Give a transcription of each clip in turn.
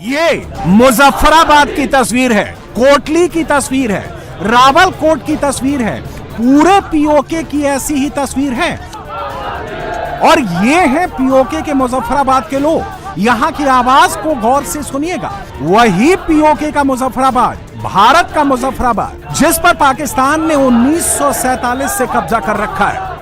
ये मुजफ्फराबाद की तस्वीर है, कोटली की तस्वीर है, रावलकोट की तस्वीर है, पूरे पीओके की ऐसी ही तस्वीर है। और ये है पीओके के मुजफ्फराबाद के लोग। यहाँ की आवाज को गौर से सुनिएगा। वही पीओके का मुजफ्फराबाद, भारत का मुजफ्फराबाद, जिस पर पाकिस्तान ने 1947 से कब्जा कर रखा है।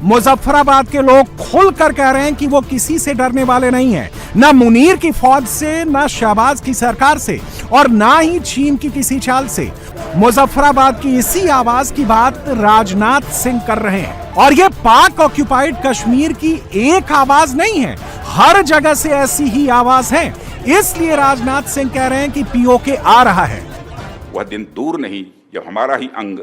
मुजफ्फराबाद के लोग खुलकर कह रहे हैं कि वो किसी से डरने वाले नहीं हैं, ना मुनीर की फौज से, ना शहबाज की सरकार से, और ना ही चीन की किसी चाल से। मुजफ्फराबाद की इसी आवाज की बात राजनाथ सिंह कर रहे हैं। और ये पाक ऑक्युपाइड कश्मीर की एक आवाज नहीं है, हर जगह से ऐसी ही आवाज है। इसलिए राजनाथ सिंह कह रहे हैं कि पीओके आ रहा है। वह दिन दूर नहीं जब हमारा ही अंग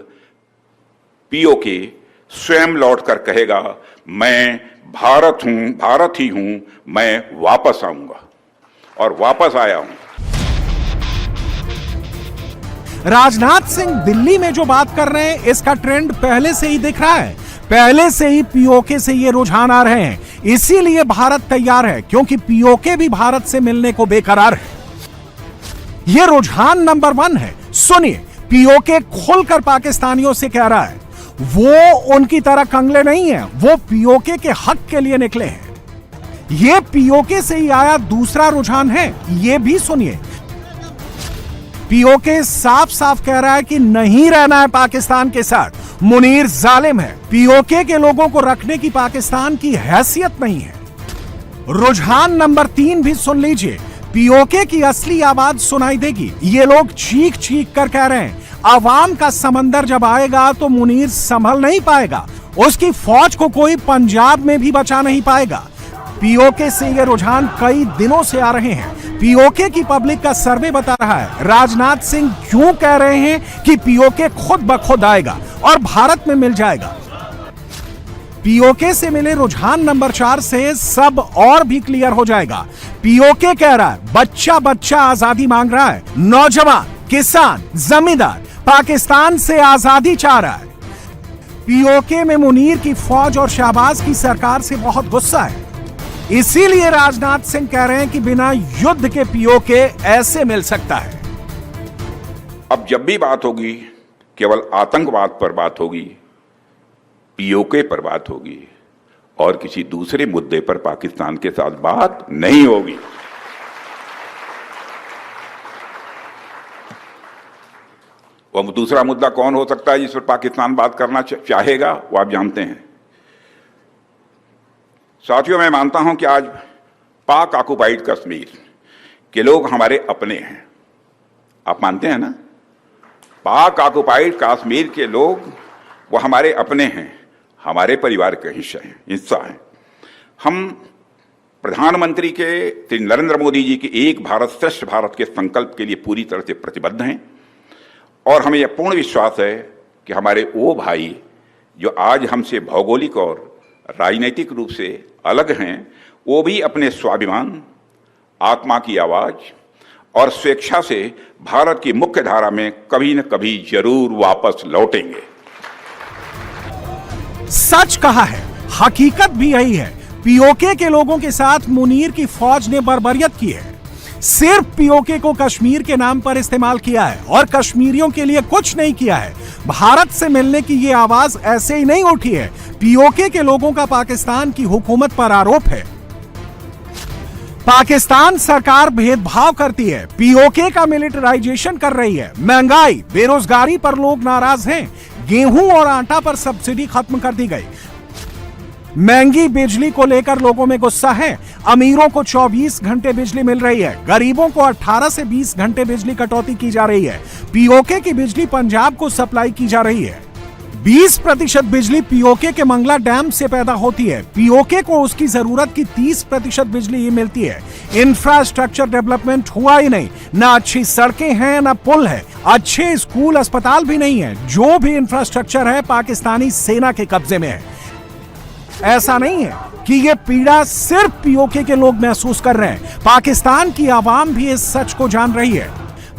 पीओके स्वयं लौटकर कहेगा, मैं भारत हूं, भारत ही हूं, मैं वापस आऊंगा। और वापस आया हूं। राजनाथ सिंह दिल्ली में जो बात कर रहे हैं, इसका ट्रेंड पहले से ही दिख रहा है। पहले से ही पीओके से ये रुझान आ रहे हैं। इसीलिए भारत तैयार है, क्योंकि पीओके भी भारत से मिलने को बेकरार है। ये रुझान नंबर 1 है। सुनिए, पीओके खुलकर पाकिस्तानियों से कह रहा है, वो उनकी तरह कंगले नहीं है, वो पीओके के हक के लिए निकले हैं। ये पीओके से ही आया दूसरा रुझान है, ये भी सुनिए। पीओके साफ साफ कह रहा है कि नहीं रहना है पाकिस्तान के साथ, मुनीर जालिम है। पीओके के लोगों को रखने की पाकिस्तान की हैसियत नहीं है। रुझान नंबर 3 भी सुन लीजिए। पीओके की असली आवाज सुनाई देगी। ये लोग चीख चीख कर कह रहे हैं, अवाम का समंदर जब आएगा तो मुनीर संभल नहीं पाएगा, उसकी फौज को कोई पंजाब में भी बचा नहीं पाएगा। पीओके से ये रुझान कई दिनों से आ रहे हैं। पीओके की पब्लिक का सर्वे बता रहा है राजनाथ सिंह क्यों कह रहे हैं कि पीओके खुद ब खुद आएगा और भारत में मिल जाएगा। पीओके से मिले रुझान नंबर 4 से सब और भी क्लियर हो जाएगा। पीओके कह रहा है, बच्चा बच्चा आजादी मांग रहा है, नौजवान, किसान, जमींदार पाकिस्तान से आजादी चाह रहा है। पीओके में मुनीर की फौज और शहबाज की सरकार से बहुत गुस्सा है। इसीलिए राजनाथ सिंह कह रहे हैं कि बिना युद्ध के पीओके ऐसे मिल सकता है। अब जब भी बात होगी, केवल आतंकवाद पर बात होगी, पीओके पर बात होगी, और किसी दूसरे मुद्दे पर पाकिस्तान के साथ बात नहीं होगी। वह दूसरा मुद्दा कौन हो सकता है जिस पर पाकिस्तान बात करना चाहेगा, वो आप जानते हैं। साथियों, मैं मानता हूं कि आज पाक ऑक्युपाइड कश्मीर के लोग हमारे अपने हैं। आप मानते हैं ना? पाक ऑक्युपाइड कश्मीर के लोग वो हमारे अपने हैं, हमारे परिवार के हिस्सा हैं। हम प्रधानमंत्री के श्री नरेंद्र मोदी जी के एक भारत श्रेष्ठ भारत के संकल्प के लिए पूरी तरह से प्रतिबद्ध हैं। और हमें यह पूर्ण विश्वास है कि हमारे वो भाई जो आज हमसे भौगोलिक और राजनीतिक रूप से अलग हैं, वो भी अपने स्वाभिमान, आत्मा की आवाज और स्वेच्छा से भारत की मुख्य धारा में कभी न कभी जरूर वापस लौटेंगे। सच कहा है, हकीकत भी यही है। पीओके के लोगों के साथ मुनीर की फौज ने बर्बरियत की है। सिर्फ पीओके को कश्मीर के नाम पर इस्तेमाल किया है और कश्मीरियों के लिए कुछ नहीं किया है। भारत से मिलने की ये आवाज ऐसे ही नहीं उठी है। पीओके के लोगों का पाकिस्तान की हुकूमत पर आरोप है। पाकिस्तान सरकार भेदभाव करती है, पीओके का मिलिटराइजेशन कर रही है। महंगाई, बेरोजगारी पर लोग नाराज हैं। गेहूं और आटा पर सब्सिडी खत्म कर दी गई। महंगी बिजली को लेकर लोगों में गुस्सा है। अमीरों को 24 घंटे बिजली मिल रही है, गरीबों को 18 से 20 घंटे बिजली कटौती की जा रही है। पीओके की बिजली पंजाब को सप्लाई की जा रही है। 20% बिजली पीओके के मंगला डैम से पैदा होती है। पीओके को उसकी जरूरत की 30% बिजली ही मिलती है। इंफ्रास्ट्रक्चर डेवलपमेंट हुआ ही नहीं, ना अच्छी सड़कें हैं, ना पुल है, अच्छे स्कूल अस्पताल भी नहीं है। जो भी इंफ्रास्ट्रक्चर है पाकिस्तानी सेना के कब्जे में है। ऐसा नहीं है कि ये पीड़ा सिर्फ पीओके के लोग महसूस कर रहे हैं, पाकिस्तान की आवाम भी इस सच को जान रही है।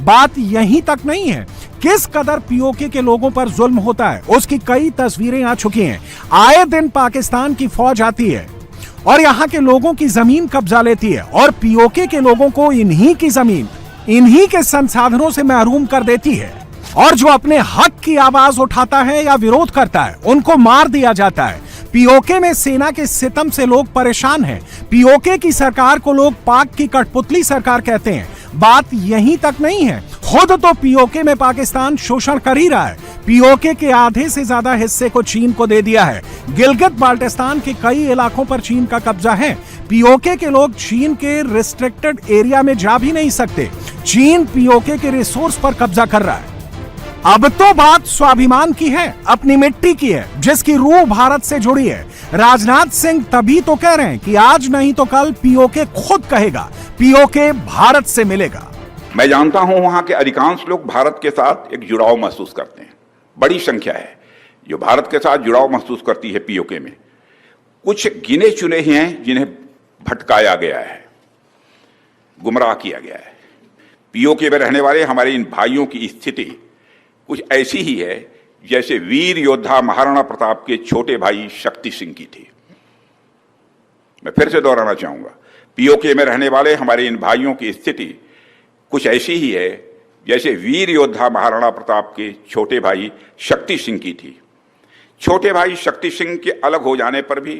बात यहीं तक नहीं है, किस कदर पीओके के लोगों पर जुल्म होता है उसकी कई तस्वीरें आ चुकी हैं। आए दिन पाकिस्तान की फौज आती है, और यहाँ के लोगों की जमीन कब्जा लेती है और पीओके के लोगों को इन्हीं की जमीन, इन्हीं के संसाधनों से महरूम कर देती है। और जो अपने हक की आवाज उठाता है या विरोध करता है उनको मार दिया जाता है। पीओके में सेना के सितम से लोग परेशान हैं। पीओके की सरकार को लोग पाक की कठपुतली सरकार कहते हैं। बात यहीं तक नहीं है, खुद तो पीओके में पाकिस्तान शोषण कर ही रहा है। पीओके के आधे से ज्यादा हिस्से को चीन को दे दिया है। गिलगित बाल्टिस्तान के कई इलाकों पर चीन का कब्जा है। पीओके के लोग चीन के रिस्ट्रिक्टेड एरिया में जा भी नहीं सकते। चीन पीओके के रिसोर्स पर कब्जा कर रहा है। अब तो बात स्वाभिमान की है, अपनी मिट्टी की है, जिसकी रूह भारत से जुड़ी है। राजनाथ सिंह तभी तो कह रहे हैं कि आज नहीं तो कल पीओके खुद कहेगा पीओके भारत से मिलेगा। मैं जानता हूं वहां के अधिकांश लोग भारत के साथ एक जुड़ाव महसूस करते हैं। बड़ी संख्या है जो भारत के साथ जुड़ाव महसूस करती है पीओके में। कुछ गिने चुने ही हैं जिन्हें भटकाया गया है, गुमराह किया गया है। पीओके में रहने वाले हमारे इन भाइयों की स्थिति कुछ ऐसी ही है जैसे वीर योद्धा महाराणा प्रताप के छोटे भाई शक्ति सिंह की थी। मैं फिर से दोहराना चाहूंगा, पीओके में रहने वाले हमारे इन भाइयों की स्थिति कुछ ऐसी ही है जैसे वीर योद्धा महाराणा प्रताप के छोटे भाई शक्ति सिंह की थी। छोटे भाई शक्ति सिंह के अलग हो जाने पर भी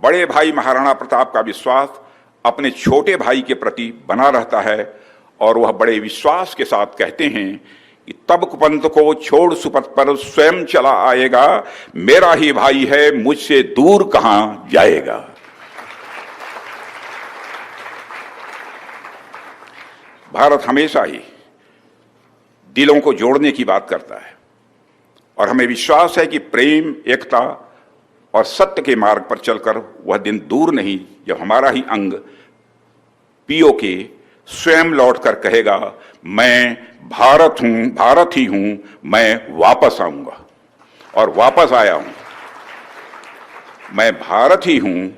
बड़े भाई महाराणा प्रताप का विश्वास अपने छोटे भाई के प्रति बना रहता है और वह बड़े विश्वास के साथ कहते हैं कि तब कुपंत को छोड़ सुपथ पर स्वयं चला आएगा, मेरा ही भाई है मुझसे दूर कहां जाएगा। भारत हमेशा ही दिलों को जोड़ने की बात करता है और हमें विश्वास है कि प्रेम, एकता और सत्य के मार्ग पर चलकर वह दिन दूर नहीं जब हमारा ही अंग पीओके स्वयं लौटकर कहेगा, मैं भारत हूं, भारत ही हूं, मैं वापस आऊंगा। और वापस आया हूं, मैं भारत ही हूं,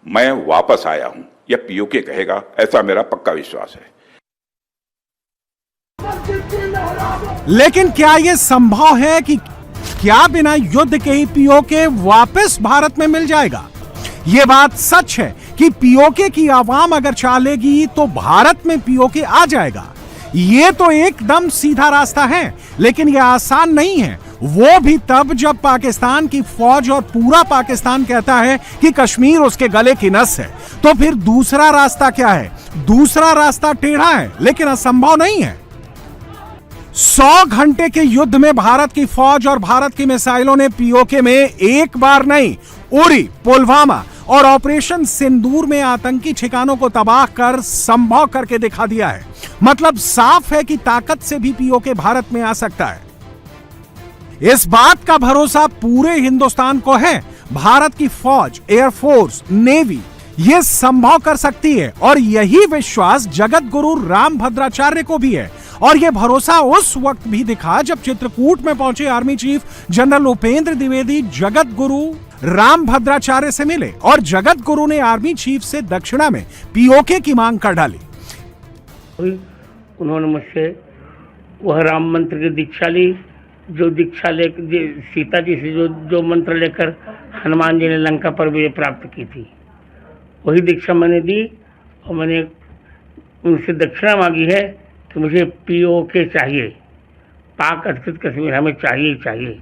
मैं वापस आया हूं, यह पीओके कहेगा, ऐसा मेरा पक्का विश्वास है। लेकिन क्या यह संभव है कि क्या बिना युद्ध के ही पीओके वापस भारत में मिल जाएगा? यह बात सच है कि पीओके की आवाम अगर चाहेगी तो भारत में पीओके आ जाएगा। ये तो एकदम सीधा रास्ता है, लेकिन यह आसान नहीं है। वो भी तब जब पाकिस्तान की फौज और पूरा पाकिस्तान कहता है कि कश्मीर उसके गले की नस है। तो फिर दूसरा रास्ता क्या है? दूसरा रास्ता टेढ़ा है लेकिन असंभव नहीं है। 100 घंटे के युद्ध में भारत की फौज और भारत की मिसाइलों ने पीओके में एक बार नहीं, उरी, पुलवामा और ऑपरेशन सिंदूर में आतंकी ठिकानों को तबाह कर संभव करके दिखा दिया है। मतलब साफ है कि ताकत से भी पीओके भारत में आ सकता है। इस बात का भरोसा पूरे हिंदुस्तान को है। भारत की फौज, एयरफोर्स, नेवी ये संभव कर सकती है और यही विश्वास जगत गुरु रामभद्राचार्य को भी है। और यह भरोसा उस वक्त भी दिखा जब चित्रकूट में पहुंचे army chief general Upendra Dwivedi Jagat Guru Rambhadracharya से मिले और जगत गुरु ने आर्मी चीफ से दक्षिणा में पीओके की मांग कर डाली। उन्होंने मुझसे वह राम मंत्र की दीक्षा ली, जो दीक्षा लेकर सीता जी से जो मंत्र लेकर हनुमान जी ने लंका पर विजय प्राप्त की थी, वही दीक्षा मैंने दी। और मैंने उनसे दक्षिणा मांगी है कि मुझे पीओके चाहिए, पाक अधिकृत कश्मीर हमें चाहिए ही चाहिए।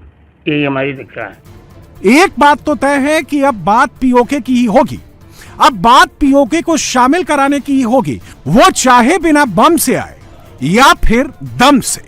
यही हमारी दीक्षा है। एक बात तो तय है कि अब बात पीओके की ही होगी। अब बात पीओके को शामिल कराने की ही होगी, वो चाहे बिना बम से आए या फिर दम से।